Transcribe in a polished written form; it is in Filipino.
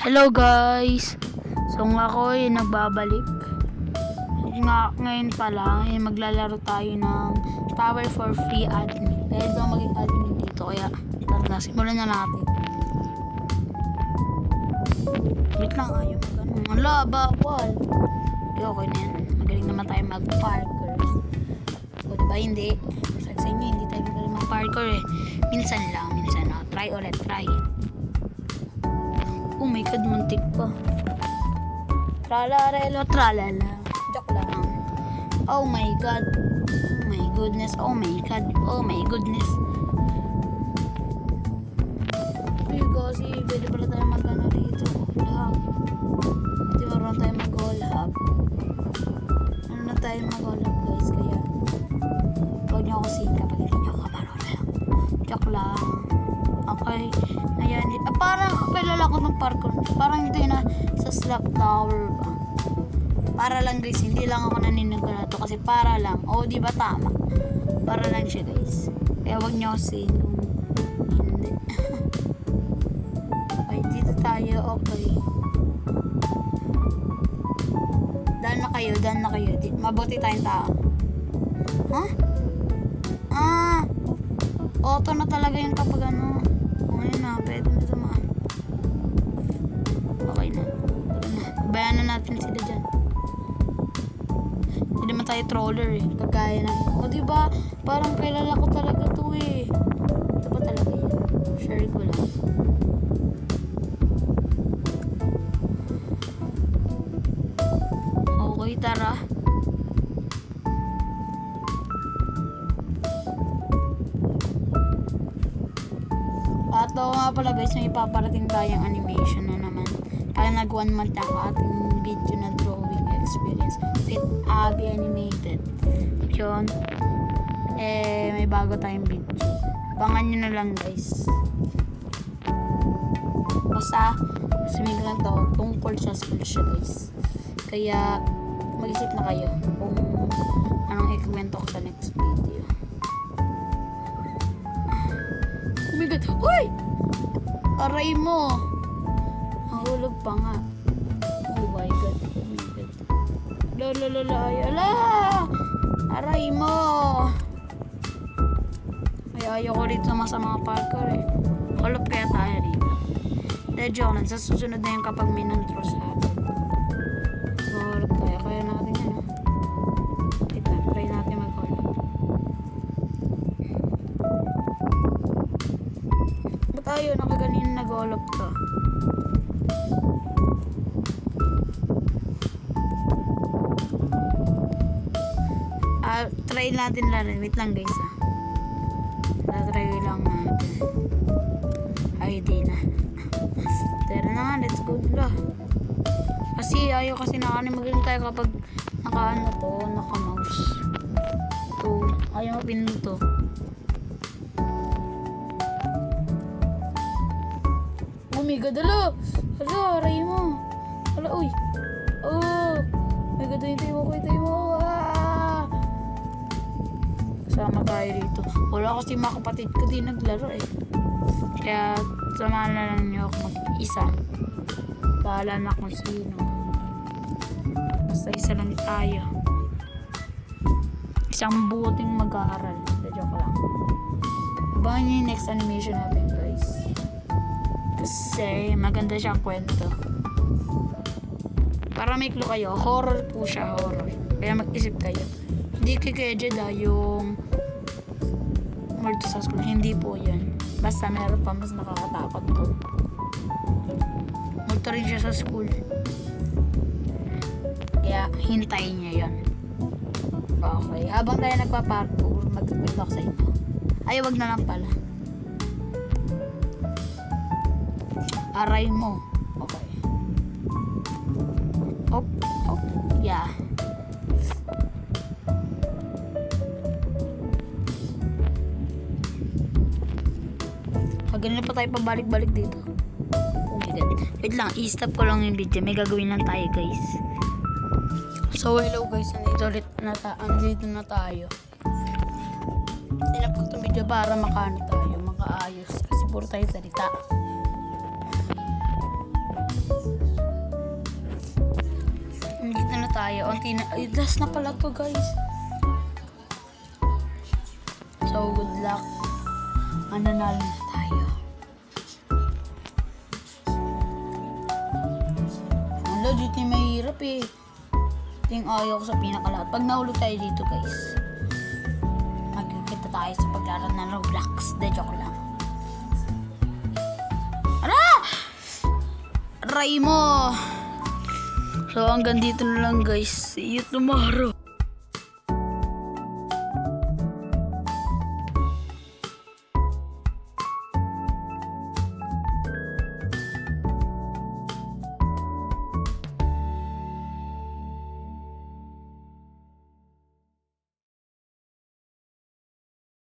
Hello guys! So ako ay nagbabalik. Ngayon pala ay maglalaro tayo ng Tower for Free admin. Pwede daw maging admin dito kaya tara na, simulan na natin. Wait lang, ayaw mag-ano. Ala, bawal. Okay na yan. Magaling naman tayo mag-parkour. O diba hindi? Sa inyo hindi tayo magaling mag-parkour eh. Minsan lang, minsan. Try ulit, try. Oh my god, muntik pa. Tralarelo, tralala. Joke lang. Oh my god. Oh my goodness. Oh my god. Oh my goodness. Uy, kasi pwede pala tayo mag-ano rito. Hub. Hindi maroon tayo mag-all hub. Ano na tayo mag-all hub guys. Kaya huwag niyo ako sin kapag hindi niyo ako marunong. Joke lang. Okay. Ayan. Parang kilala ko ng parkour. Parang ito yun na sa slap tower ba. Para lang guys. Hindi lang ako naninag na to. Kasi para lang. O di ba tama? Para lang siya guys. Kaya huwag niyo sin kung hindi. Okay. Dito tayo. Okay. Daan na kayo. Daan na kayo. Mabuti tayong tao. Huh? Auto na talaga yung kapag ano. Ngayon na, pwede na tumaan. Okay na. Bayan na natin sila dyan. Hindi naman tayo troller eh. Kagaya na. O diba, parang kilala ko talaga to eh. Ito ba talaga yun? Share ko lang. Okay, tara. At nga pala guys, may paparating tayong animation na naman. Kaya nag 1 month ang ating video na drawing experience with Abby Animated. Yun. May bago tayong video. Abangan nyo na lang guys. Basta, sumig lang to. Tungkol sa school siya guys. Kaya, mag-isip na kayo kung anong i-comment ko sa next video. Oh my god! Uy! Aray mo! Nahulog pa nga. Oh my god. Oh my god. Lalalala. Ala! Aray mo! Ay, ayaw ko rito sa mga parkour eh. Kulop kaya tayo rito. Dahil joke lang. Sa susunod na yun kapag may nantro sa atin. Kulop tayo. Kaya natin yun. Wait lang. Try natin mag-kulop. Ba't tayo nakaganina nag-kulop to? Try natin lang. Wait lang guys try lang natin. Ay di na. Tara na nga, let's go na. Kasi ayaw kasi magaling tayo kapag naka-ano to, naka-mouse. Ito, ayaw mapindot to. Oh my god, ala! Ala, aray mo. Ala, uy. Oh, my god, tayo mo. Kasama tayo dito. Wala kasi mga kapatid ko din naglaro eh. Kaya samahan na lang niyo ako mag-isa. Bahala na kung sino. Basta isa lang tayo. Isang buting mag-aaral. Joke lang. Abangan niyo yung next animation natin guys. Kasi maganda siyang kwento. Para may clue kayo, horror po siya, horror. Kaya mag-isip kayo. Hindi kay Jedi yung multo sa school. Hindi po yun. Basta meron pa mas nakakatakot po. Multo rin siya sa school. Kaya hintayin niya yun. Okay. Habang tayo nagpa-parkour, mag-quit ako sa inyo. Ay, wag na lang pala. Aray mo. Okay. Op. Yeah. Ganun pa tayo pabalik-balik dito. Oh my god. Wait lang, i-stop ko lang yung video. May gagawin lang tayo guys. So hello guys, andito na tayo. Tinap ko itong video para makaayos. Kasi puro tayo salita. Konti na. Ay, last na pala to, guys. So, good luck. Mananalo na tayo. Ang legit ni mahirap eh. Ito yung ayaw ko sa pinakalahat. Pag nahulog tayo dito, guys, magkikita tayo sa paglaro ng Roblox. De, joke lang. Ano? Aray mo! So, hanggang dito na lang, guys. See you tomorrow.